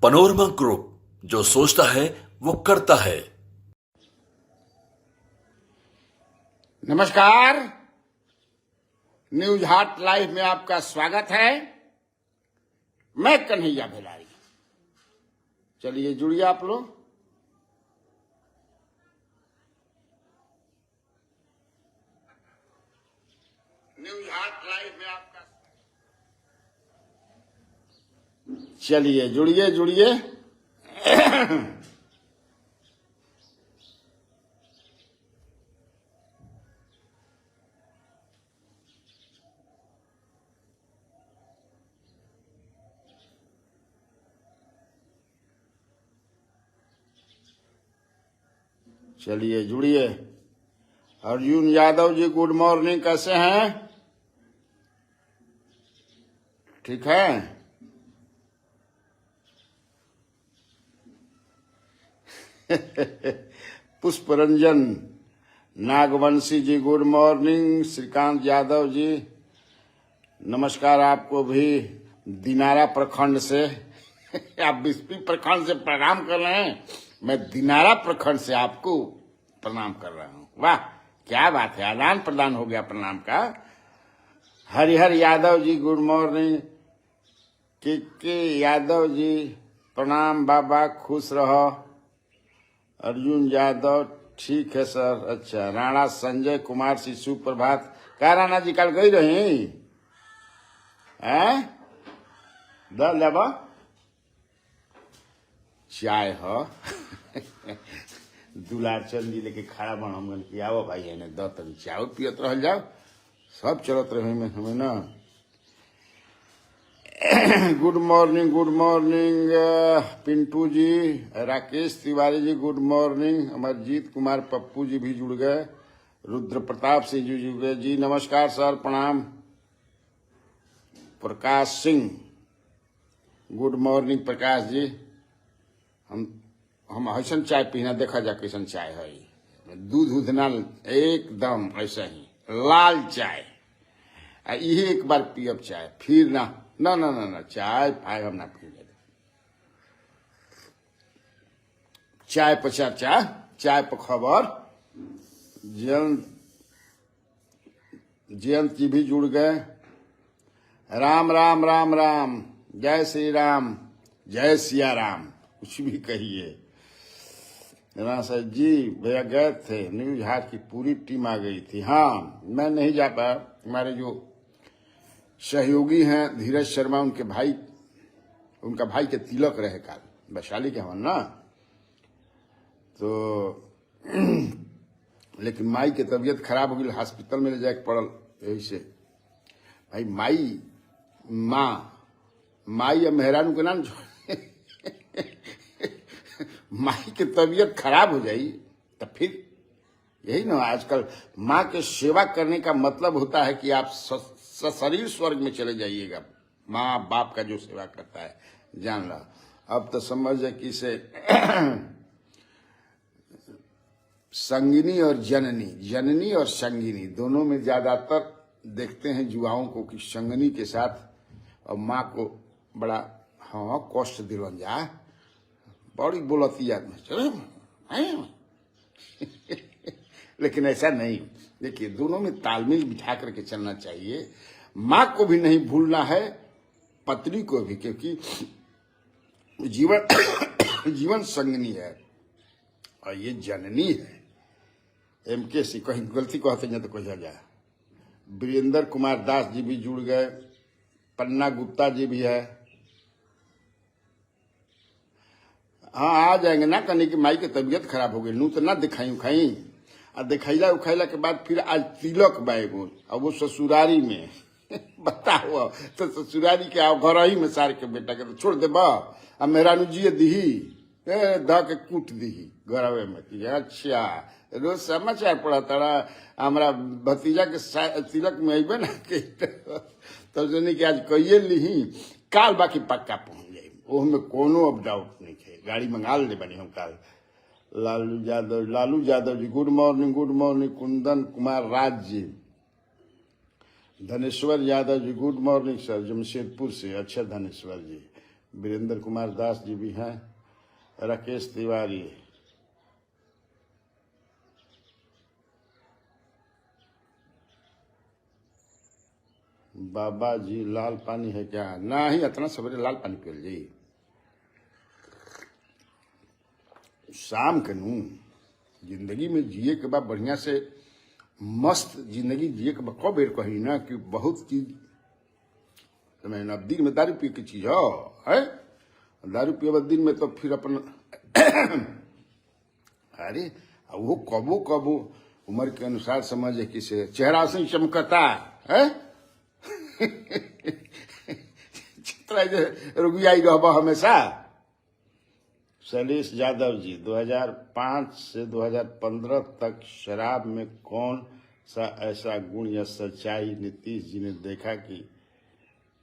Panorama group, जो सोचता है वो करता है। नमस्कार, न्यूज हाट लाइव में आपका स्वागत है। मैं कन्हैया भिलारी। चलिए जुड़िए आप लोग। न्यूज हाट लाइव में आपका चलिए जुड़िए जुड़िए। चलिए जुड़िए। अर्जुन यादव जी गुड मॉर्निंग, कैसे हैं? ठीक है। पुष्परंजन नागवंशी जी गुड मॉर्निंग। श्रीकांत यादव जी नमस्कार आपको भी दिनारा प्रखंड से। आप बिस्पी प्रखंड से प्रणाम कर रहे हैं, मैं दिनारा प्रखंड से आपको प्रणाम कर रहा हूँ। वाह क्या बात है, आदान प्रदान हो गया प्रणाम का। Harihar Yadav ji good morning. के यादव जी प्रणाम बाबा, खुश रहो। अर्जुन यादव ठीक है सर। अच्छा, राणा संजय कुमार सिंह सुप्रभात। क्या राणा जी कल गई रही लेबा चाय हो। दुलार चंद जी लेके खड़ा बन हम कि आओ भाई है द तनी चाय पियत रह जाओ, सब चलत रहे में हमें ना। Good morning Pintu ji, Rakesh Tiwari ji good morning. Amarjeet Kumar Pappu ji भी जुड़ गए। रुद्र प्रताप सिंह जी जुड़ गए जी, नमस्कार सर प्रणाम। Prakash Singh good morning Prakash ji. हम ऐसा चाय पीना, देखा जा कैसन चाय है, दूध उध ना, एकदम ऐसा ही लाल चाय। यही एक बार पियब चाय, फिर ना ना ना ना ना चाय फाय हम ना पी। चाय पर चर्चा, चाय पर खबर। जयंत जी भी जुड़ गए। राम राम राम राम, जय श्री राम, जय सिया राम, कुछ भी कहिए। सर जी भैया गए थे, न्यूज हाट की पूरी टीम आ गई थी। हाँ मैं नहीं जा पाया, हमारे जो सहयोगी हैं धीरज शर्मा, उनका भाई के तिलक रहे काल वैशाली के हवन ना, तो लेकिन माई के तबीयत खराब हो गई, हॉस्पिटल में ले जाके पड़ल। यही से भाई माई या मेहरानू के नाम माई की तबीयत खराब हो जाई तो फिर यही ना, आजकल माँ के सेवा करने का मतलब होता है कि आप सशरीर स्वर्ग में चले जाइएगा। माँ बाप का जो सेवा करता है जान लो। अब तो समझ कि से संगिनी और जननी और संगिनी दोनों में ज्यादातर देखते हैं युवाओं को कि संगिनी के साथ और माँ को बड़ा हाँ कष्ट दिलवन जा, बड़ी बोलती आदमी। लेकिन ऐसा नहीं, देखिए दोनों में तालमेल बिठा करके चलना चाहिए। माँ को भी नहीं भूलना है, पत्नी को भी, क्योंकि जीवन संगनी है और ये जननी है। MK सी कहीं गलती कहते हैं तो कहा जाए। वीरेंद्र कुमार दास जी भी जुड़ गए। पन्ना गुप्ता जी भी है। हाँ आ जाएंगे ना, कहने की माई की तबीयत खराब हो गई, नू तो ना दिखाई उखाई, और दिखैला उखैला के बाद फिर आज तिलक बाएगो, और वो ससुरारी में बताओ, तो ससुरारी के आओ घर ही में सार के बेटा के तो छोड़ दे बा, अब मेहरानू जी दीही ध के कूट दीही घरवे में। अच्छा रोज समाचार पढ़ा तारा हमारा भतीजा के तिलक में अबे ना तो जनी कि आज कहिए ली काल बाकी पक्का पहुंच जाये, ओह में कोनो अब डाउट नहीं है। गाड़ी मंगा ले बनी हम काल। Lalu Yadav ji good morning. Kundan Kumar Raj ji, Dhaneshwar Yadav ji good morning sir, Jamshedpur से। अच्छा धनेश्वर जी, वीरेंद्र कुमार दास जी भी हैं, राकेश तिवारी, बाबा जी लाल पानी है क्या? ना ही इतना सवेरे लाल पानी पियल जी, शाम के नू जिंदगी में जिए के बाद बढ़िया से मस्त जिंदगी जिए के बाद कब बेर कही ना कि बहुत चीज दिन में दारू पिए की चीज है, दारू पिए दिन में तो फिर अपन अरे वो कबो कबो उम्र के अनुसार समझे कि से चेहरा से चमकता है चित्रा रुगियाई रहबा हमेशा। शैलेश यादव जी 2005 से 2015 तक शराब में कौन सा ऐसा गुण या सच्चाई नीतीश जी ने देखा कि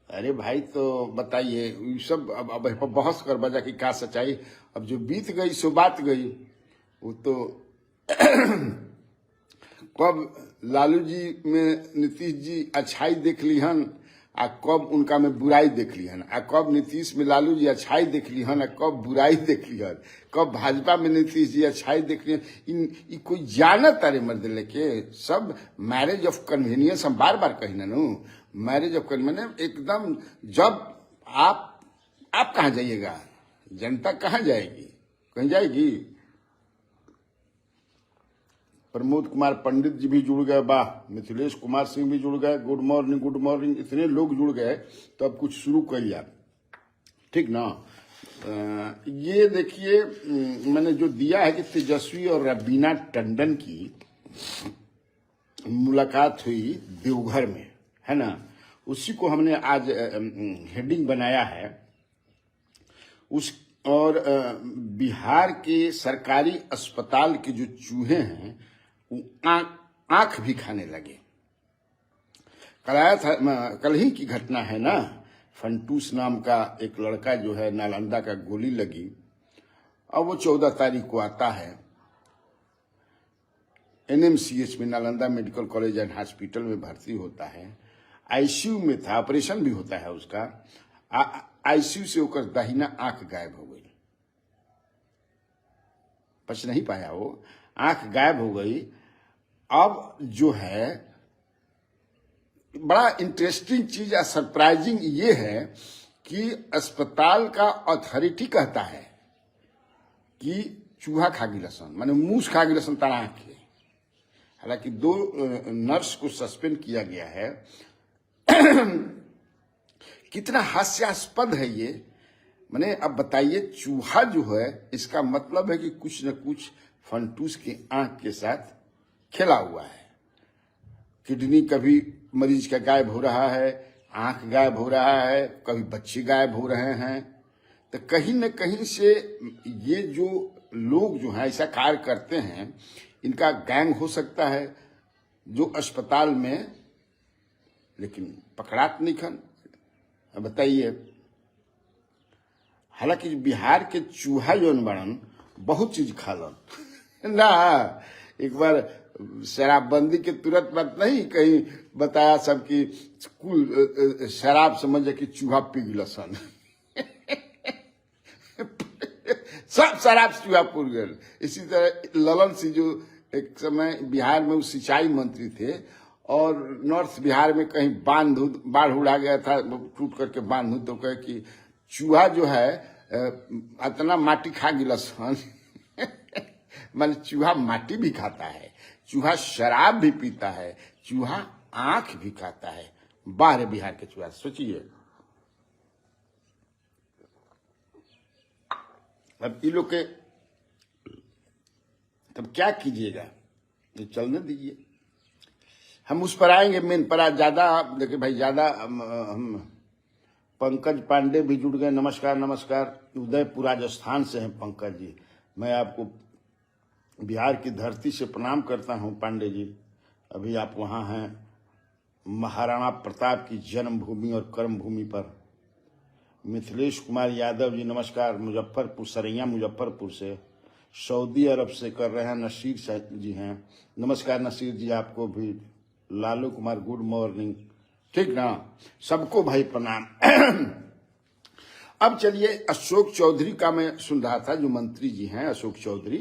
अरे भाई तो बताइए, ये सब अब बहस कर बजा की क्या सच्चाई, अब जो बीत गई सो बात गई। वो तो कब लालू जी में नीतीश जी अच्छाई देख ली हन आ कब उनका में बुराई देख ली हन, आ कब नीतीश में लालू जी अच्छाई देख ली हन आ कब बुराई देख ली हन, कब भाजपा में नीतीश जी अच्छाई देख ली हन। इन कोई जानत अरे मर्द लेके सब मैरिज ऑफ कन्वीनियंस, हम बार बार कही ना नू, मैरिज ऑफ कन्वीनियंस एकदम। जब आप कहाँ जाइएगा, जनता कहाँ जाएगी, कहीं जाएगी। प्रमोद कुमार पंडित जी भी जुड़ गए, वाह। मिथिलेश कुमार सिंह भी जुड़ गए, गुड मॉर्निंग गुड मॉर्निंग, इतने लोग जुड़ गए तो अब कुछ शुरू कर लिया, ठीक ना। ये देखिए मैंने जो दिया है कि तेजस्वी और रवीना टंडन की मुलाकात हुई देवघर में, है ना, उसी को हमने आज हेडिंग बनाया है। उस और बिहार के सरकारी अस्पताल के जो चूहे हैं वो आंख भी खाने लगे। कल ही की घटना है ना, फंटूस नाम का एक लड़का जो है नालंदा का गोली लगी, अब वो 14 तारीख को आता है एनएमसीएच में, Nalanda medical college and hospital में भर्ती होता है। आईसीयू में था, ऑपरेशन भी होता है उसका। आईसीयू से होकर दाहिना आंख गायब हो गई, बच नहीं पाया, वो आंख गायब हो गई। अब जो है बड़ा इंटरेस्टिंग चीज या सरप्राइजिंग ये है कि अस्पताल का अथॉरिटी कहता है कि चूहा खा गिलसन, माने मूस खा गिलसन तारा आंख के। हालांकि 2 नर्स को सस्पेंड किया गया है। कितना हास्यास्पद है ये, मैंने अब बताइए, चूहा जो है इसका मतलब है कि कुछ न कुछ फंटूस के आंख के साथ खेला हुआ है। किडनी कभी मरीज का गायब हो रहा है, आंख गायब हो रहा है, कभी बच्चे गायब हो रहे हैं। तो कहीं न कहीं से ये जो लोग जो है ऐसा कार्य करते हैं, इनका गैंग हो सकता है जो अस्पताल में, लेकिन पकड़ात नहीं खन। बताइए, हालांकि बिहार के चूहा जौन बड़न बहुत चीज खालन ना। एक बार शराबबंदी के तुरंत बाद नहीं कहीं बताया सब कि कुल शराब समझे कि चूहा पी गिलसन सब शराब चूहा पुर गए। इसी तरह ललन सिंह जो एक समय बिहार में वो सिंचाई मंत्री थे और नॉर्थ बिहार में कहीं बाढ़ उड़ा गया था, टूट करके बांध, तो कहे कि चूहा जो है इतना माटी खा गिलसन मान चूहा माटी भी खाता है, चूहा शराब भी पीता है, चूहा आंख भी खाता है। बाहर बिहार के चूहा, सोचिए। अब इन लोग के तब क्या कीजिएगा, ये चलने दीजिए, हम उस पर आएंगे। मेन पर ज्यादा देखिए भाई, ज्यादा हम पंकज पांडे भी जुड़ गए, नमस्कार नमस्कार। उदयपुर राजस्थान से हैं पंकज जी, मैं आपको बिहार की धरती से प्रणाम करता हूं पांडे जी। अभी आप वहां हैं महाराणा प्रताप की जन्मभूमि और कर्मभूमि पर। मिथिलेश कुमार यादव जी नमस्कार, मुजफ्फरपुर, सरैया मुजफ्फरपुर से। सऊदी अरब से कर रहे हैं नसीर जी हैं, नमस्कार नसीर जी आपको भी। लालू कुमार गुड मॉर्निंग, ठीक ना, सबको भाई प्रणाम। अब चलिए, अशोक चौधरी का मैं सुन रहा था, जो मंत्री जी हैं Ashok Chaudhary,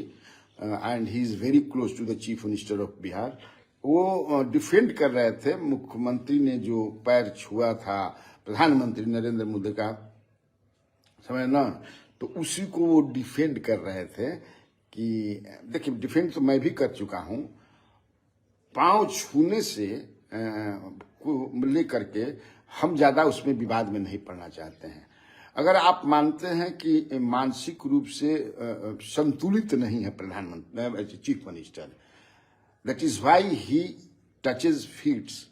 and he is very close to the chief minister of Bihar. वो डिफेंड कर रहे थे मुख्यमंत्री ने जो पैर छुआ था प्रधानमंत्री नरेंद्र मोदी का समय ना, तो उसी को वो डिफेंड कर रहे थे कि देखिए, डिफेंड तो मैं भी कर चुका हूं, पांव छूने से को लेकर के हम ज्यादा उसमें विवाद में नहीं पड़ना चाहते हैं। अगर आप मानते हैं कि मानसिक रूप से संतुलित नहीं है प्रधानमंत्री chief minister, that is why he touches feets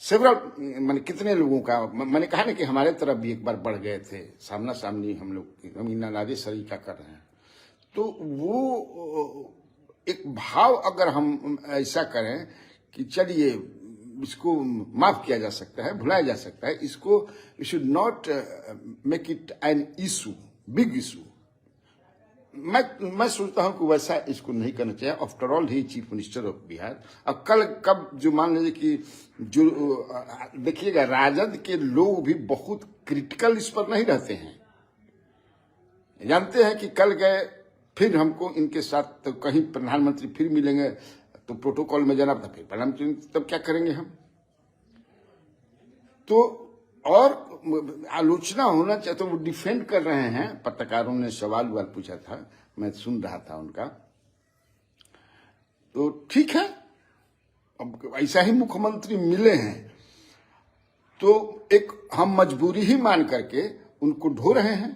several, मैंने कितने लोगों का, मैंने कहा ना कि हमारे तरफ भी एक बार बढ़ गए थे, सामना सामनी हम लोग अमीना नादे सरीका कर रहे हैं। तो वो एक भाव अगर हम ऐसा करें कि चलिए इसको माफ किया जा सकता है, भुलाया जा सकता है, इसको we should not make it an issue, big issue. मैं सोचता हूं कि वैसा इसको नहीं करना चाहिए। After all he chief minister of Bihar. अब कल कब जो मान लीजिए कि जो देखिएगा, राजद के लोग भी बहुत क्रिटिकल इस पर नहीं रहते हैं, जानते हैं कि कल गए फिर हमको इनके साथ तो कहीं प्रधानमंत्री फिर मिलेंगे तो प्रोटोकॉल में जाना था, फिर प्रधानमंत्री तब क्या करेंगे हम। तो और आलोचना होना चाहिए, तो वो डिफेंड कर रहे हैं। पत्रकारों ने सवाल पूछा था, मैं सुन रहा था उनका, तो ठीक है, अब ऐसा ही मुख्यमंत्री मिले हैं तो एक हम मजबूरी ही मान करके उनको ढो रहे हैं,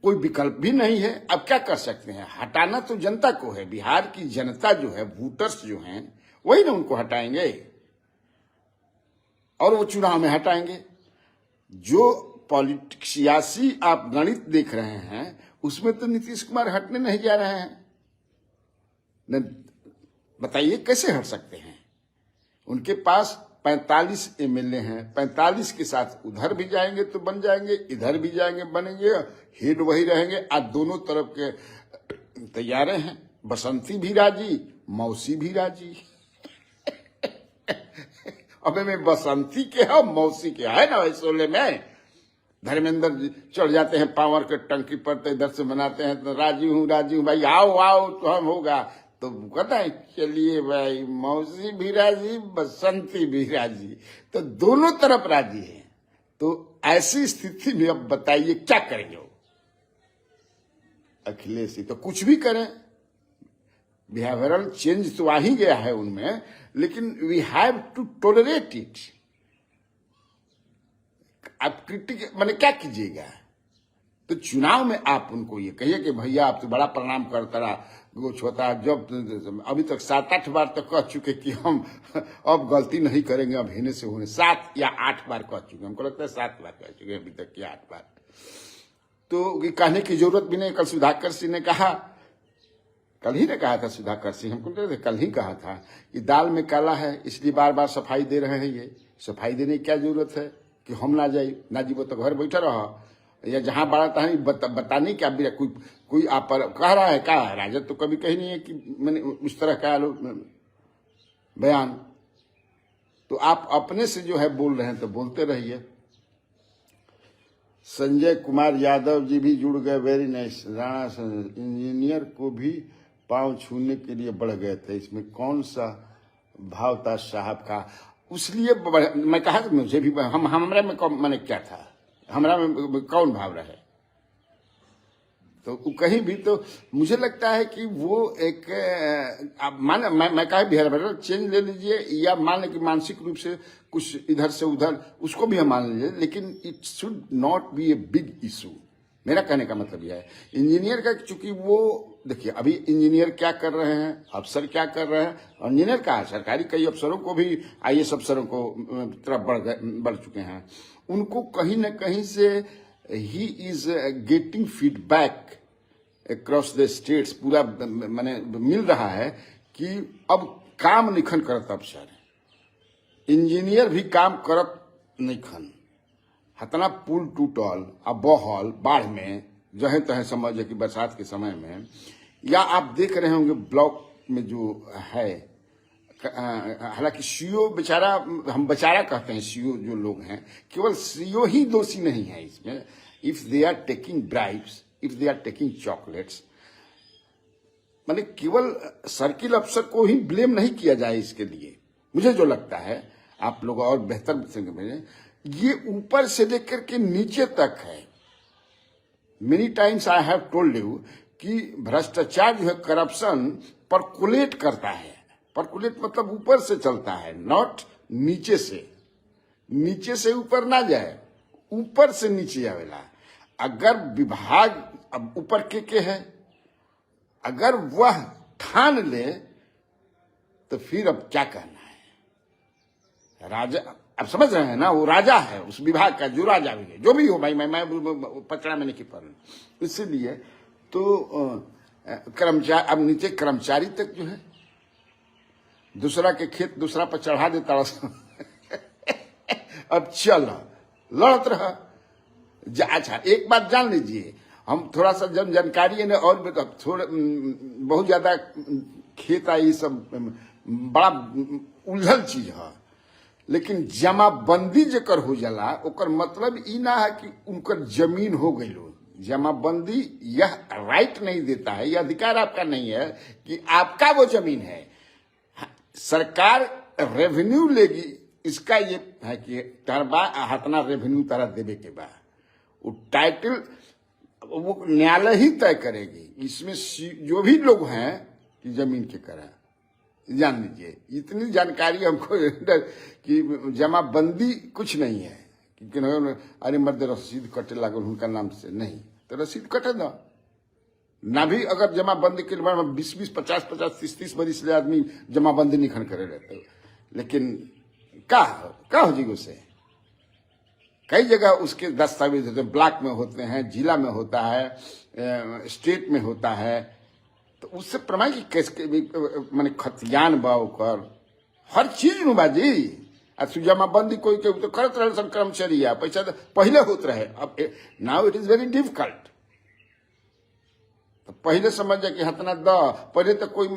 कोई विकल्प भी नहीं है। अब क्या कर सकते हैं, हटाना तो जनता को है, बिहार की जनता जो है, वोटर्स जो हैं, वही ना उनको हटाएंगे और वो चुनाव में हटाएंगे। जो पॉलिटिक्स सियासी आप गणित देख रहे हैं उसमें तो नीतीश कुमार हटने नहीं जा रहे हैं, बताइए कैसे हट सकते हैं। उनके पास 45 एमएलए हैं, 45 के साथ उधर भी जाएंगे तो बन जाएंगे, इधर भी जाएंगे बनेंगे, हेड वही रहेंगे। आज दोनों तरफ के तैयारे हैं, बसंती भी राजी, मौसी भी राजी। अबे मैं बसंती के है, मौसी के है ना, शोले में धर्मेंद्र चढ़ जाते हैं पावर के टंकी पर, तो इधर से बनाते हैं तो राजी हूँ भाई, आओ आओ तो हम होगा, तो कहता है चलिए भाई, मौसी भी राजी, बसंती भी राजी, तो दोनों तरफ राजी है। तो ऐसी स्थिति में अब बताइए क्या करेंगे वो अखिलेश जी। तो कुछ भी करें, बिहेवियरल चेंज तो आ ही गया है उनमें, लेकिन we have to tolerate it. आप क्रिटिक माने क्या कीजिएगा, तो चुनाव में आप उनको ये कहिए कि भैया आप तो बड़ा प्रणाम करता रहा, कुछ होता, जब अभी तक 7-8 बार तक कह चुके कि हम अब गलती नहीं करेंगे, अब होने से होने 7 या 8 बार कह चुके, हमको लगता है 7 बार कह चुके अभी तक की 8 बार, तो कहने की जरूरत भी नहीं। कल सुधाकर सिंह ने कहा, कल ही ने कहा था सुधाकर सिंह, हमको कल ही कहा था कि दाल में काला है इसलिए बार बार सफाई दे रहे हैं। ये सफाई देने की क्या जरूरत है कि हम ना जाए, ना जीवो तो घर बैठा रहा, या जहां बड़ा था बताने क्या कोई आप पर कह रहा है, क्या राजद तो कभी कही नहीं है कि मैंने उस तरह का बयान। तो आप अपने से जो है बोल रहे हैं तो बोलते रहिए। संजय कुमार यादव जी भी जुड़ गए, वेरी नाइस। राणा इंजीनियर को भी पांव छूने के लिए बढ़ गए थे, इसमें कौन सा भाव था साहब का। उसलिए मैं कहा कि मुझे भी हमरा में मैंने क्या था, हमरा में कौन भाव रहे, तो कहीं भी तो मुझे लगता है कि वो एक मैं कहा बिहेवियरल चेंज ले लीजिए, या मान लें कि मानसिक रूप से कुछ इधर से उधर, उसको भी हम मान लीजिए, लेकिन it should not be a big issue. मेरा कहने का मतलब यह है, इंजीनियर का, चूंकि वो देखिए अभी इंजीनियर क्या कर रहे हैं, अफसर क्या कर रहे हैं, इंजीनियर का सरकारी कई अफसरों को भी आईएएस अफसरों को तरफ बढ़ चुके हैं, उनको कहीं न कहीं से he is getting feedback across the states, पूरा मैंने मिल रहा है कि अब काम निखन करत अफसर, इंजीनियर भी काम करत निखन, हतना पुल टूटल अब बहल बाढ़ में जहे तहे समझ कि बरसात के समय में, या आप देख रहे होंगे ब्लॉक में जो है हालांकि सीईओ बेचारा, हम बेचारा कहते हैं सीईओ जो लोग हैं, केवल सीईओ ही दोषी नहीं है इसमें। If they are taking bribes, if they are taking chocolates, माने केवल सर्किल अफसर को ही ब्लेम नहीं किया जाए इसके लिए। मुझे जो लगता है, आप लोग और बेहतर समझें, ये ऊपर से लेकर के नीचे तक है। Many times I have told you कि भ्रष्टाचार जो है, करप्शन परकुलेट करता है। परकुलेट मतलब ऊपर से चलता है, नॉट नीचे से। नीचे से ऊपर ना जाए, ऊपर से नीचे आवेला। अगर विभाग अब ऊपर के है, अगर वह ठान ले तो फिर अब क्या करना है। राजा, अब समझ रहे हैं ना, वो राजा है उस विभाग का, जो राजा भी है, जो भी हो भाई, मैं पचड़ा में नहीं पड़। इसीलिए तो कर्मचारी, अब नीचे कर्मचारी तक जो है, दूसरा के खेत दूसरा पर चढ़ा देता। अब चल लड़त रहा। अच्छा, एक बात जान लीजिए, हम थोड़ा सा जब जानकारी है ना, और थोड़ा बहुत ज्यादा खेत आई, सब बड़ा उलझल चीज है। लेकिन जमाबंदी जेकर हो जाला, ओकर मतलब ई ना है कि उनकर जमीन हो गई लो। जमाबंदी यह राइट नहीं देता है, यह अधिकार आपका नहीं है कि आपका वो जमीन है। सरकार रेवेन्यू लेगी, इसका ये है कि तरबा हतना रेवेन्यू तारा देवे के बाद वो टाइटल वो न्यायालय ही तय करेगी। इसमें जो भी लोग हैं कि जमीन के करा, जान लीजिए। इतनी जानकारी हमको कि जमाबंदी कुछ नहीं है कि अरे मर्द रसीद कटे लागल उनका नाम से, नहीं तो रसीद कटे ना ना भी। अगर जमाबंदी के बारे में 20-20, 50-50, 30-30 बरिस ले आदमी जमाबंदी निखन करे रहते, लेकिन का हो जी उसे। कई जगह उसके दस्तावेज होते हैं, ब्लॉक में होते हैं, जिला में होता है, स्टेट में होता है, तो उससे प्रमाण की कैसे माने खतियान बा ओकर हर चीज नु बाजी। जमाबंदी कोई के तो करत रहे सन कर्मचारी, पैसा तो पहले होत रहे, अब now it is very difficult. तो पहले समझ जाए कि हतना पहले तो कोई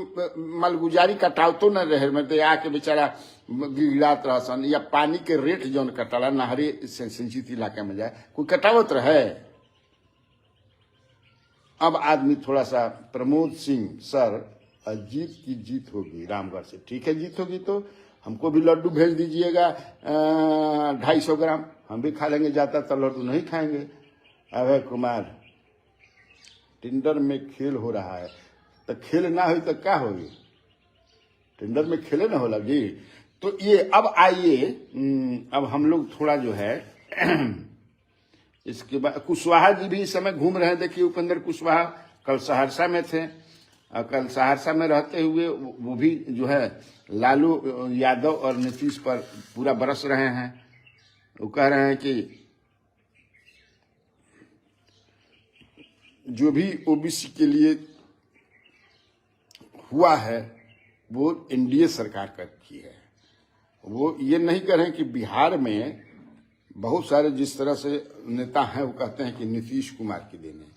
मालगुजारी कटावतो न रहे, मतलब आके बेचारा गिड़ात रहा सन, या पानी के रेट जौन कटाला नहरी सिंचित इलाके में जाए कोई कटावत रहे। अब आदमी थोड़ा सा, प्रमोद सिंह सर, जीत की जीत होगी रामगढ़ से, ठीक है जीत होगी तो हमको भी लड्डू भेज दीजिएगा 250 ग्राम, हम भी खा लेंगे। जाता तो लड्डू नहीं खाएंगे। अभय कुमार, टेंडर में खेल हो रहा है, तो खेल ना हो तो क्या होगी, टेंडर में खेले ना होला जी। तो ये अब आइए, अब हम लोग थोड़ा जो है इसके बाद कुशवाहा जी भी इस समय घूम रहे हैं। देखिए उपेंद्र कुशवाहा कल सहरसा में थे, कल सहरसा में रहते हुए वो भी जो है लालू यादव और नीतीश पर पूरा बरस रहे हैं। वो कह रहे हैं कि जो भी ओबीसी के लिए हुआ है वो एनडीए सरकार का की है। वो ये नहीं कह रहे हैं कि बिहार में बहुत सारे जिस तरह से नेता हैं वो कहते हैं कि नीतीश कुमार की देन है,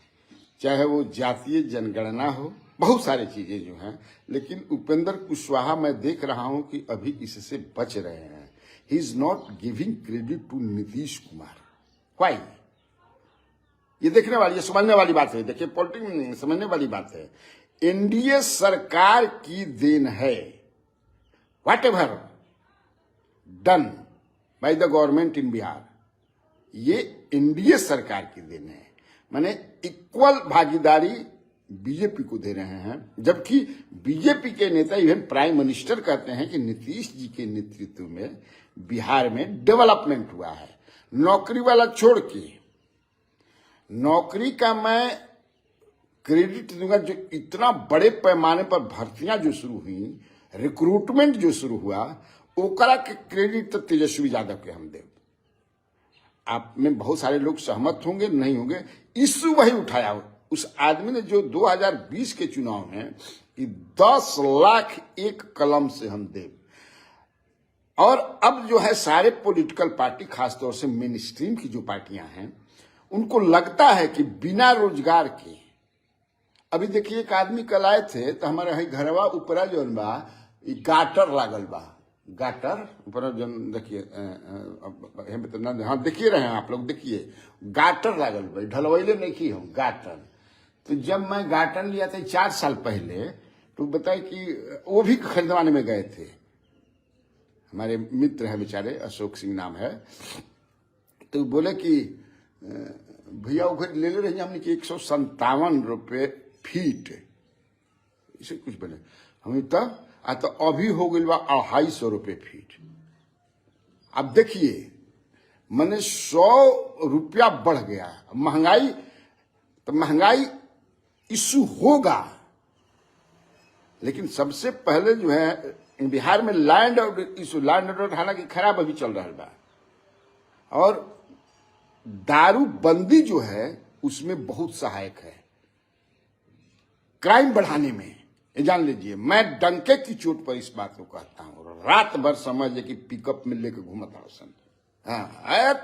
चाहे वो जातीय जनगणना हो, बहुत सारी चीजें जो हैं। लेकिन उपेंद्र कुशवाहा मैं देख रहा हूं कि अभी इससे बच रहे हैं। He is not giving credit to Nitish Kumar. Why? ये देखने वाली, ये समझने वाली बात है। देखिए पॉलिटिक्स समझने वाली बात है। एनडीए सरकार की देन है, what ever done by the government in Bihar, ये एनडीए सरकार की देन है। माने इक्वल भागीदारी बीजेपी को दे रहे हैं, जबकि बीजेपी के नेता इवन प्राइम मिनिस्टर कहते हैं कि नीतीश जी के नेतृत्व में बिहार में डेवलपमेंट हुआ है। नौकरी वाला छोड़ के, नौकरी का मैं क्रेडिट दूंगा, जो इतना बड़े पैमाने पर भर्तियां जो शुरू हुई, रिक्रूटमेंट जो शुरू हुआ, ओकरा के क्रेडिट तो तेजस्वी यादव के हम देव। आप में बहुत सारे लोग सहमत होंगे, नहीं होंगे, इश्यू वही उठाया। उस आदमी ने जो 2020 के चुनाव में कि 10 लाख एक कलम से हम देव, और अब जो है सारे पॉलिटिकल पार्टी, खासतौर से मेन स्ट्रीम की जो पार्टियां हैं, उनको लगता है कि बिना रोजगार के, अभी देखिए एक आदमी कल आए थे तो हमारे यहाँ घरवा ऊपरा जो बा ई गाटर लागल बा, गाटर ऊपर जो देखिए तो ना, हाँ देखिए रहे हैं आप लोग, देखिए गाटर लागल बा, ढलवैले नहीं की हम गाटर। तो जब मैं गाटर लिया था 4 साल पहले, तो बताए कि वो भी खरीदवाने में गए थे, हमारे मित्र है बेचारे, अशोक सिंह नाम है। तो बोले कि भैया वो ले ले रहे हमने कि 157 रुपये फीट, इसे कुछ बोले हमें तब तो अभी हो गई बा 250 रुपये फीट। अब देखिए मैंने 100 रुपया बढ़ गया, महंगाई, तो महंगाई इशू होगा, लेकिन सबसे पहले जो है बिहार में लैंड इशू, लैंड ऑर्डर हालांकि खराब अभी चल रहा है, और दारू बंदी जो है उसमें बहुत सहायक है क्राइम बढ़ाने में। ये जान लीजिए, मैं डंके की चोट पर इस बात को कहता हूं, रात भर समझ कि पिकअप में लेकर घूमता सन। हाँ,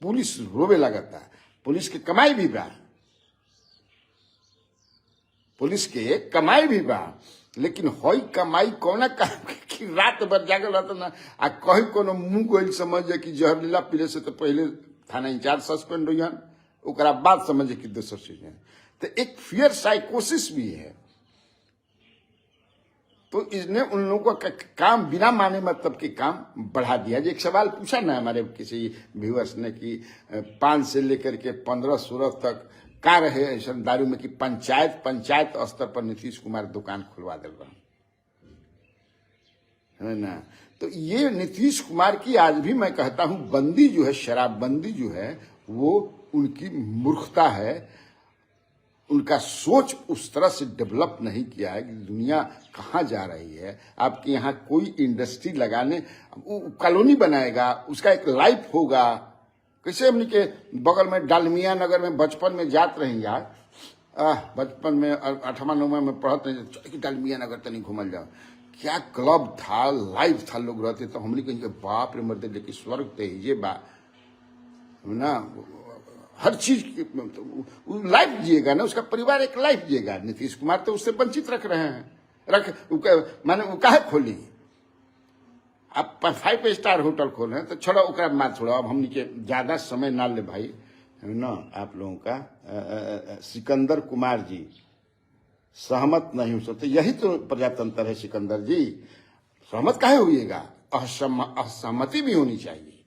पुलिस रोवे लगाता है, पुलिस के कमाई भी बा, पुलिस के कमाई भी बा, लेकिन होई कमाई कौना काम कि रात भर जागल रहता ना, आ कहीं कोनो मुंह गोल समझ कि जहरीला पीले से तो पहले थाना इंचार्ज सस्पेंड हुई, ओकरा बाद समझे कि दोसर चीज है। तो एक फियर साइकोसिस भी है। तो इसने उन लोगों का काम बिना माने मतलब के काम बढ़ा दिया। एक सवाल पूछा ना हमारे किसी व्यूअर्स ने कि 5 से लेकर के 15-16 तक का रहे ऐसा दारू में कि पंचायत स्तर पर नीतीश कुमार दुकान खुलवा दे रहा है ना। तो ये नीतीश कुमार की आज भी मैं कहता हूं बंदी जो है, शराबबंदी जो है, वो उनकी मूर्खता है, उनका सोच उस तरह से डेवलप नहीं किया है कि दुनिया कहाँ जा रही है। आपके यहाँ कोई इंडस्ट्री लगाने, कॉलोनी बनाएगा, उसका एक लाइफ होगा। कैसे हमने के बगल में डालमिया नगर में बचपन में जात रही यार, बचपन में 8वां-9वां में पढ़ते, डालमिया नगर तनी घूमल जाओ, क्या क्लब था, लाइफ था, लोग रहते। तो हमने कहीं बाप रे मर्दे, लेकिन स्वर्ग ते ये बा ना, हर चीज लाइफ जिएगा ना, उसका परिवार एक लाइफ जिएगा। नीतीश कुमार तो उससे वंचित रख रहे हैं, माने वो काहे खोली, आप 5 स्टार होटल खोल रहे हैं तो छोड़ो, ओकरा मार छोड़ो। अब हमने के ज्यादा समय ना ले भाई ना, आप लोगों का सिकंदर कुमार जी सहमत नहीं हो सकते, यही तो प्रजातंत्र है सिकंदर जी। सहमत काहे होइएगा, असहमति भी होनी चाहिए,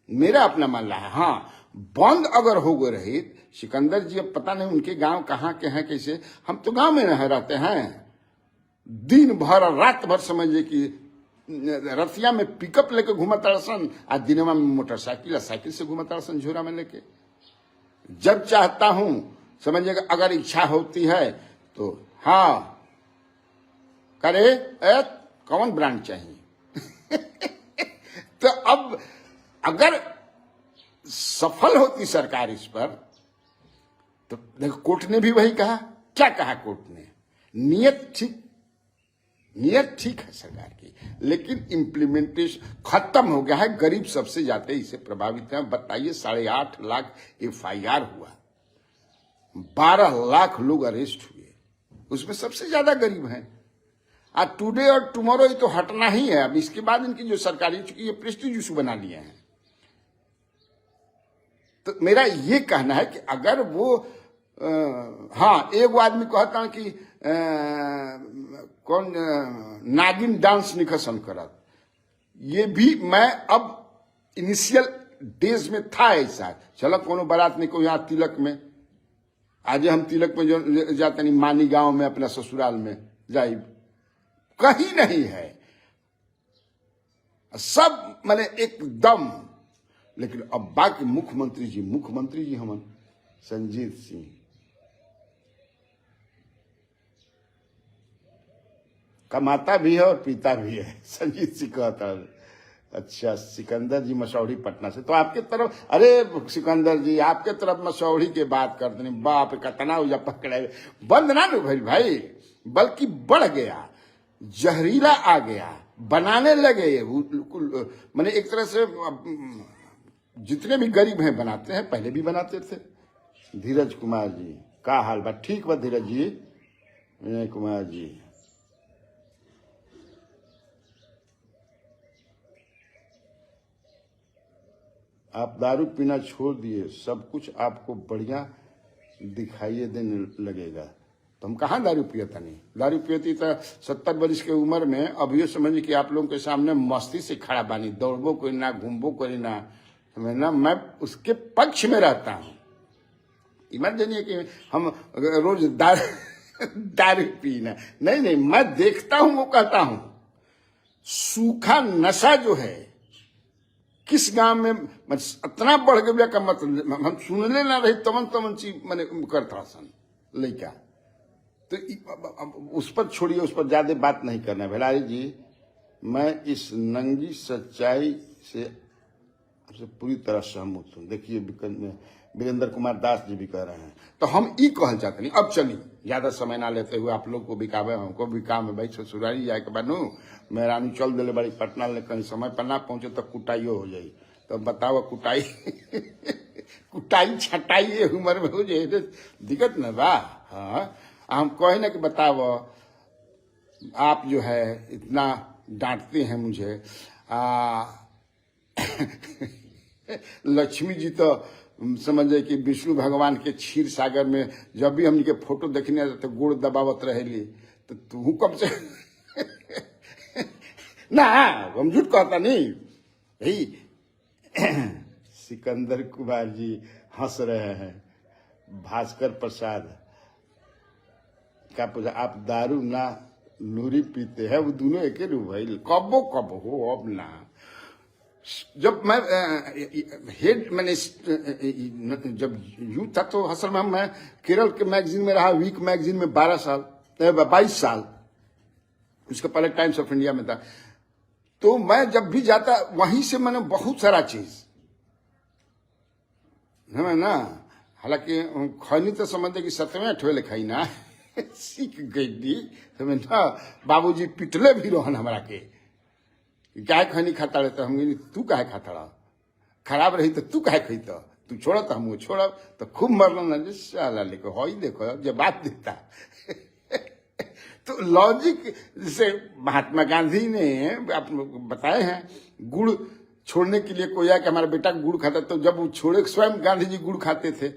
मेरा अपना मानना है। हाँ, बंद अगर हो गए रही सिकंदर जी, अब पता नहीं उनके गांव कहाँ के हैं, कैसे, हम तो गांव में रहते हैं, दिन भर रात भर समझिए कि रतिया में पिकअप लेके घूमता सन, आज दिनवा में मोटरसाइकिल साइकिल से घूमता सन झोरा में लेके। जब चाहता हूं समझिएगा, अगर इच्छा होती है तो हाँ करे, कौन ब्रांड चाहिए तो अब अगर सफल होती सरकार इस पर, तो देखो कोर्ट ने भी वही कहा। क्या कहा कोर्ट ने, नियत ठीक है सरकार की, लेकिन इम्प्लीमेंटेशन खत्म हो गया है। गरीब सबसे ज्यादा इससे प्रभावित है। बताइए, 8.5 लाख FIR हुआ, 12 लाख लोग अरेस्ट हुए, उसमें सबसे ज्यादा गरीब हैं। आज टुडे और टुमारो ये तो हटना ही है। अब इसके बाद इनकी जो सरकारी, चूंकि ये प्रेस्टीज इशू बना लिए हैं, तो मेरा ये कहना है कि अगर वो हाँ, एक आदमी कहता है कि कौन नागिन डांस निकसन करत, ये भी मैं अब इनिशियल डेज में था ऐसा। चलो कोनो बारात नहीं को यहाँ तिलक में, आज हम तिलक में जो जाते नहीं, मानी गांव में अपना ससुराल में जाई, कहीं नहीं है, सब मैंने एकदम। लेकिन अब बाकी मुख्यमंत्री जी हमन संजीत सिंह, कमाता भी है और पीता भी है, संजीत सिंह कहता है। अच्छा, सिकंदर जी मसौढ़ी पटना से, तो आपके तरफ, अरे सिकंदर जी आपके तरफ मसौढ़ी के बात करते नहीं, बाप कतना उजा पकड़े, बंद ना भइल भाई, बल्कि बढ़ गया, जहरीला आ गया, बनाने लगे। मैंने एक तरह से जितने भी गरीब हैं बनाते हैं, पहले भी बनाते थे। धीरज कुमार जी का हाल बा, ठीक बा धीरज जी, विनय कुमार जी, आप दारू पीना छोड़ दिए, सब कुछ आपको बढ़िया दिखाई देने लगेगा। तो हम कहाँ दारू पियता नहीं, दारू पियती तो 70 वर्ष के उम्र में अभी समझिए कि आप लोगों के सामने मस्ती से खड़ा बानी, दौड़बो कोई ना, घूमबो कोई ना, ना मैं उसके पक्ष में रहता हूँ। मत जानिए कि हम रोज दारू पीना, नहीं, मैं देखता हूं, वो कहता हूं। सूखा नशा जो है किस गांव में इतना बढ़ गया का मतलब हम सुनले ना रही, तमन चीज मैंने करता सन लड़का। तो उस पर छोड़िए, उस पर ज्यादा बात नहीं करना है। भेलारी जी, मैं इस नंगी सच्चाई से आपसे पूरी तरह सहमत हूँ। देखिए वीरेंद्र कुमार दास जी भी कह रहे हैं, तो हम ई कहल चाहते नहीं। अब चलिए ज्यादा समय ना लेते हुए आप लोग को भी काम है, हमको भी काम है भाई, ससुरारी जाए के बाद मेहरानी चल दिले बड़ी पटना ले, कहीं समय पर ना पहुंचे तो कुटाइयो हो जाये। तो बताओ कुटाई कुटाई छटाई ये उम्र में हो जाए, दिक्कत न बा। हाँ, हम कहे ना कि बताओ, आप जो है इतना डांटते हैं मुझे। लक्ष्मी जी तो समझे कि विष्णु भगवान के क्षीर सागर में जब भी हमने के फोटो देखने आते तो गुड़ दबावत रहेली, तो तू कब से ना हम झूठ कहता नहीं भाई। सिकंदर कुमार जी हंस रहे हैं। भास्कर प्रसाद क्या पूछा, आप दारू ना नूरी पीते हैं, वो दोनों एक ही रू भाई, कबो कब हो अब ना। जब मैं हेड मैंने जब यूथ था तो असल में मैं केरल के मैगजीन में रहा, वीक मैगजीन में 22 साल। उसके पहले टाइम्स ऑफ इंडिया में था। तो मैं जब भी जाता वहीं से मैंने बहुत सारा चीज है ना, हालांकि खैनी तो समझते कि 7वें 8वें लिखाई ना सीख गई समझ ना। बाबूजी पिटले भी रोहन हमारा के, क्या खैनी खाता रहता, हम तू काहे खाता रहा, खराब रही तो तू काहे खरीद, तू छोड़ा तो हम छोड़ा, तो खूब मरना ना साला लेको हो ही देखो जवाब देता। तो लॉजिक जैसे महात्मा गांधी ने आप बताए हैं, गुड़ छोड़ने के लिए कोई आया कि हमारा बेटा गुड़ खाता, तो जब वो छोड़े स्वयं गांधी जी गुड़ खाते थे,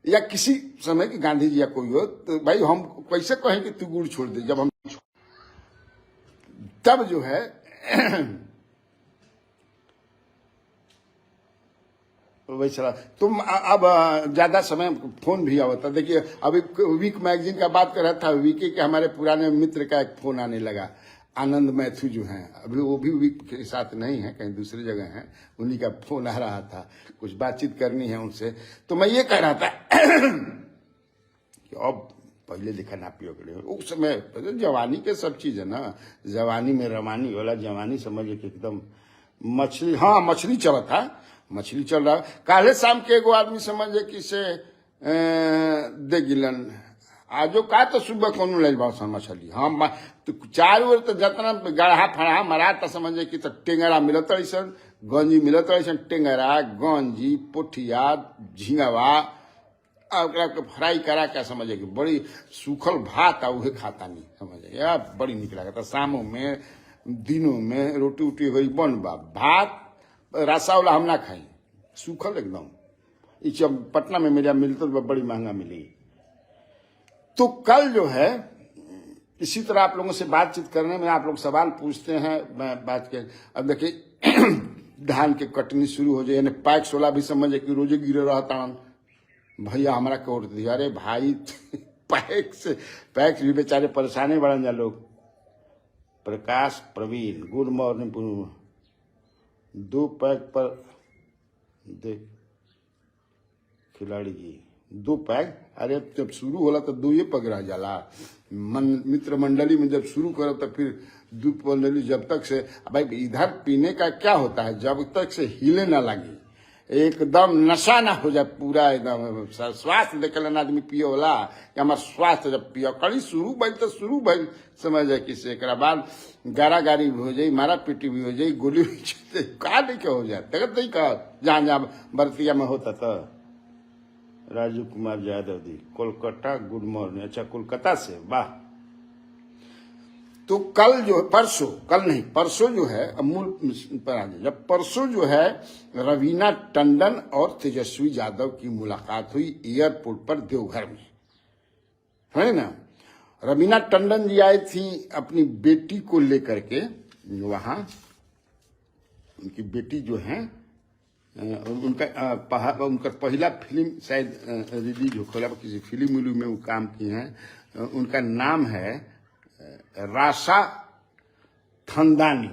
या किसी समय के गांधी जी या कोई हो, तो भाई हम कैसे कहें कि तू गुड़ छोड़ दे, जब हम तब जो है वही चला। तुम अब ज्यादा समय फोन भी आवता। देखिए अभी वीक मैगजीन का बात कर रहा था, वीके के हमारे पुराने मित्र का एक फोन आने लगा, आनंद मैथ्यू जो हैं, अभी वो भी वीक के साथ नहीं है, कहीं दूसरी जगह हैं, उन्हीं का फोन आ रहा था, कुछ बातचीत करनी है उनसे। तो मैं ये कह रहा था कि अब पहले देखा ना पियो करे उस समय जवानी के सब चीज है ना, जवानी में रवानी वाला, जवानी समझे कि एकदम मछली, हाँ मछली चला था, मछली चल रहा। काले शाम के एगो आदमी समझे कि से दे गिलन आजो का तो सुबह कौन ले सन मछली, हाँ तो चारों ओर तो जितना गढ़ा फड़ा मरा तो समझे कि तो टेंगरा मिलत रही सन, गंजी मिलत रही सन, टेंगरा गंजी पोठिया झिंगवा फ्राई करा क्या समझे कि बड़ी सूखल भात आ उहे खाता नहीं समझे यार, बड़ी निक लगता। शामों में दिनों में रोटी उटी गई बन बा, भात रसावला हम ना खाई, सूखल एकदम। इस पटना में मेरा मिलता तो बड़ी महंगा मिली। तो कल जो है इसी तरह आप लोगों से बातचीत करने में आप लोग सवाल पूछते हैं, मैं बात के अब देखिए धान के कटनी शुरू हो जाए, यानी पैक 16 भी समझे कि रोजे गिरे रहता भैया हमारा कोट दिया। अरे भाई पैक भी बेचारे परेशानी बढ़न जा लोग। प्रकाश प्रवीण गुड मॉर्निंग, 2 पैक पर देख खिलाड़ी जी 2 पैक, अरे जब शुरू होला तो 2 पैक रह जाला। मित्र मंडली में जब शुरू करो तो फिर 2 मंडली, जब तक से भाई इधर पीने का क्या होता है, जब तक से हिले ना लगे, एकदम नशा ना हो जाए पूरा, एकदम स्वास्थ्य देखे ना आदमी पियो होला कि हमारा स्वास्थ्य जब पियो कड़ी शुरू भइल तो शुरू भइल समझ जाए कि से एक बाद गारा गारी भी हो जाए, मारा पीटी भी हो जाए, गोली भी का नहीं क्या हो जाए, देखते ही कहा जहां जहां बरतिया में होता था। राजू कुमार यादव जी कोलकाता गुड मॉर्निंग, अच्छा कोलकाता से, वाह। तो कल जो परसों, कल नहीं परसों जो है, अब मूल पर आ जाए, जब परसों जो है रवीना टंडन और तेजस्वी यादव की मुलाकात हुई एयरपोर्ट पर देवघर में, है ना। रवीना टंडन जी आई थी अपनी बेटी को लेकर के वहां, उनकी बेटी जो है उनका पहला फिल्म शायद रिलीज हो, किसी फिल्म में वो काम की हैं। उनका नाम है राशा थंदानी,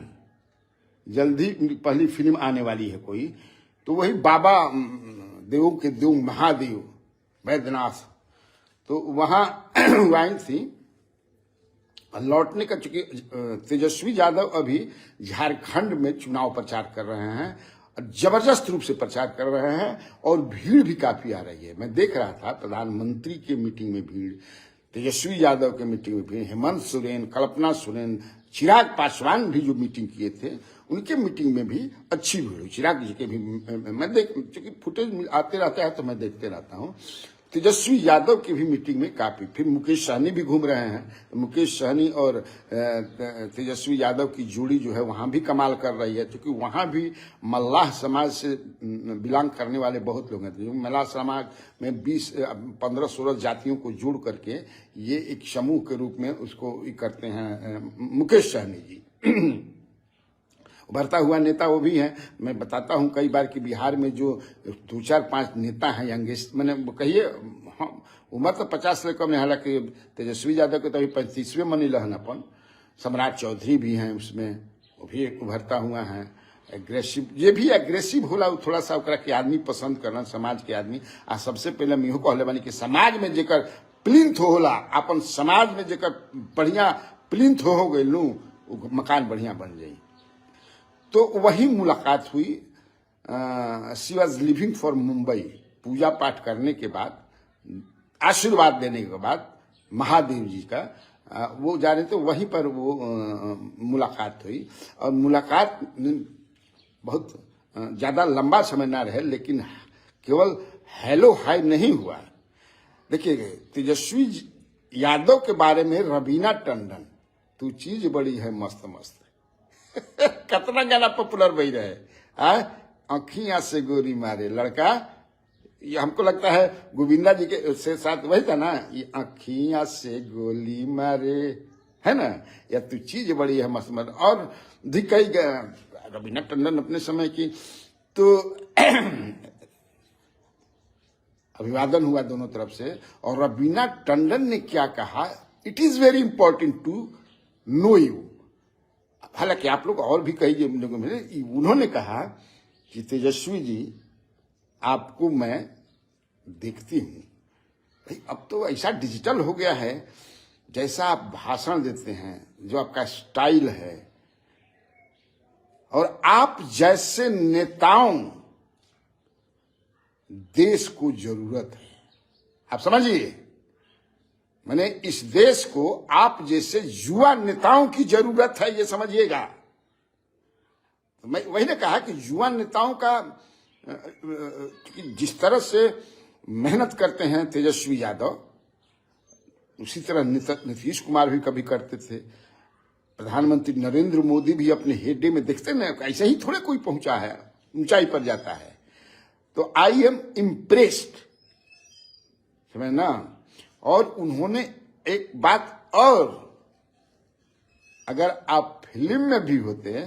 जल्दी उनकी पहली फिल्म आने वाली है कोई, तो वही बाबा देवों के देव महादेव वैद्यनाथ, तो वहां आई थी। लौटने का, चूंकि तेजस्वी यादव अभी झारखंड में चुनाव प्रचार कर रहे हैं, जबरदस्त रूप से प्रचार कर रहे हैं और भीड़ भी काफी आ रही है। मैं देख रहा था प्रधानमंत्री के मीटिंग में भीड़, तेजस्वी यादव के मीटिंग में भीड़, हेमंत सोरेन, कल्पना सोरेन, चिराग पासवान भी जो मीटिंग किए थे उनके मीटिंग में भी अच्छी भीड़ हुई। चिराग जी के भी मैं चूंकि फुटेज आते रहता है तो मैं देखते रहता हूँ। तेजस्वी यादव की भी मीटिंग में काफी, फिर मुकेश सहनी भी घूम रहे हैं। मुकेश सहनी और तेजस्वी यादव की जोड़ी जो है वहां भी कमाल कर रही है, क्योंकि वहां भी मल्लाह समाज से बिलोंग करने वाले बहुत लोग हैं। मल्लाह समाज में 15-16 जातियों को जोड़ करके ये एक समूह के रूप में उसको करते हैं मुकेश सहनी जी। उभरता हुआ नेता वो भी हैं। मैं बताता हूं कई बार कि बिहार में जो 2-4-5 नेता हैं यंगेस्ट, मैंने कहिए उम्र तो 50 से कम नहीं, हालांकि तेजस्वी यादव के तो अभी 35वें मनी लहनपन। सम्राट चौधरी भी हैं उसमें, वो भी उभरता हुआ है। एग्रेसिव, ये भी एग्रेसिव होला, थोड़ा सा ओकरा के आदमी पसंद करना, समाज के आदमी। आ सबसे पहले मैं इहो कहले बानी कि समाज में जेकर प्लिंथ होला, अपन समाज में जेकर बढ़िया प्लिंथ हो गई लू, मकान बढ़िया बन जाई। तो वही मुलाकात हुई। She was living for Mumbai. पूजा पाठ करने के बाद, आशीर्वाद देने के बाद महादेव जी का, वो जा रहे थे, वहीं पर वो मुलाकात हुई। और मुलाकात बहुत ज्यादा लंबा समय ना रहे, लेकिन केवल हेलो हाय नहीं हुआ। देखिए तेजस्वी यादव के बारे में रवीना टंडन, तू चीज बड़ी है मस्त मस्त कितना गाना पॉपुलर बही रहे, अखियां से गोरी मारे लड़का। ये हमको लगता है गोविंदा जी के से साथ वही था ना, ये अखियां से गोली मारे, है ना, या तू चीज बड़ी है मस्त मस्त। और भी कई रवीना टंडन अपने समय की, तो अभिवादन हुआ दोनों तरफ से। और रवीना टंडन ने क्या कहा, it is very important to know you. हालांकि आप लोग और भी कई लोगों में, उन्होंने कहा कि तेजस्वी जी आपको मैं देखती हूं, भाई अब तो ऐसा डिजिटल हो गया है, जैसा आप भाषण देते हैं, जो आपका स्टाइल है, और आप जैसे नेताओं देश को जरूरत है। आप समझिए, मैंने इस देश को आप जैसे युवा नेताओं की जरूरत है, ये समझिएगा। तो मैं वही ने कहा कि युवा नेताओं का जिस तरह से मेहनत करते हैं तेजस्वी यादव, उसी तरह नीतीश कुमार भी कभी करते थे। प्रधानमंत्री नरेंद्र मोदी भी अपने हेडे में देखते ना, ऐसे ही थोड़े कोई पहुंचा है, ऊंचाई पर जाता है। तो आई एम इम्प्रेस्ड, समझ ना। और उन्होंने एक बात और, अगर आप फिल्म में भी होते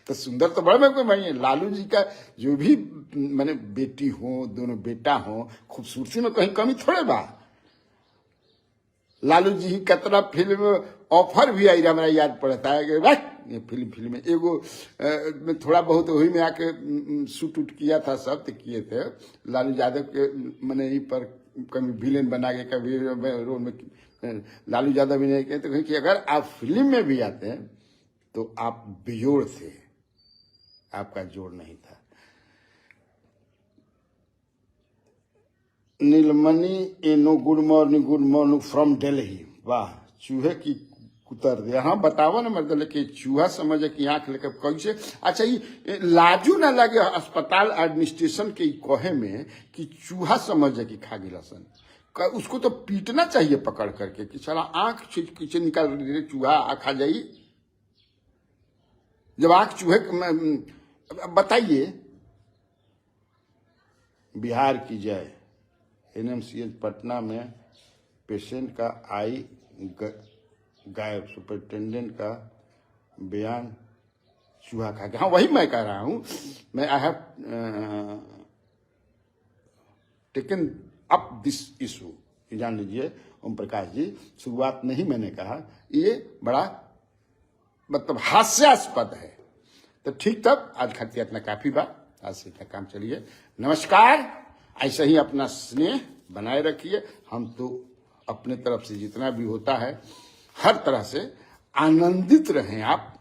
तो सुंदर तो बड़ा में कोई नहीं है। लालू जी का जो भी मैंने बेटी हो, दोनों बेटा हो, खूबसूरती में कहीं कमी थोड़े बा। लालू जी ही कतरा फिल्म ऑफर भी आई, हमारा याद पड़ता है कि ये फिल्म में एगो थोड़ा बहुत वही में आके शूट उट किया था, सब तो किए थे। लालू यादव के मैंने ही पर कभी विलेन बना के, कभी रोल में लालू यादव भी नहीं किए। तो कि अगर आप फिल्म में भी आते हैं तो आप बेजोड़ थे, आपका जोड़ नहीं था। नीलमणि एनो, गुड मॉर्निंग फ्रॉम दिल्ली। वाह, चूहे की कुतर दे। हाँ बतावा ना मतलब कि चूहा समझे कि आंख लेकर कैसे। अच्छा, ये लाजू ना लगे अस्पताल एडमिनिस्ट्रेशन के कहे में कि चूहा समझे कि खा गिला सन। उसको तो पीटना चाहिए पकड़ करके कि साला आंख खींचे निकाल दे चूहा आ खा जाइए। जब आंख चूहे बताइए। बिहार की जय। एनएमसीएच पटना में पेशेंट का आई गायब, सुपरिटेंडेंट का बयान चूहा खा गया। हाँ वही मैं कह रहा हूं। मैं I have taken up this issue. जान लीजिए ओम प्रकाश जी, शुरुआत नहीं मैंने कहा, ये बड़ा मतलब हास्यास्पद है। तो ठीक, तब आज खातिर इतना काफी बा। आज से इतना काम चलिए। नमस्कार। ऐसे ही अपना स्नेह बनाए रखिए। हम तो अपने तरफ से जितना भी होता है हर तरह से आनंदित रहें आप।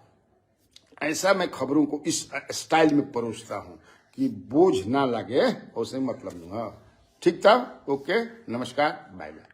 ऐसा मैं खबरों को इस स्टाइल में परोसता हूं कि बोझ ना लगे, उसे मतलब लूंगा। ठीक था? ओके, नमस्कार, बाय बाय।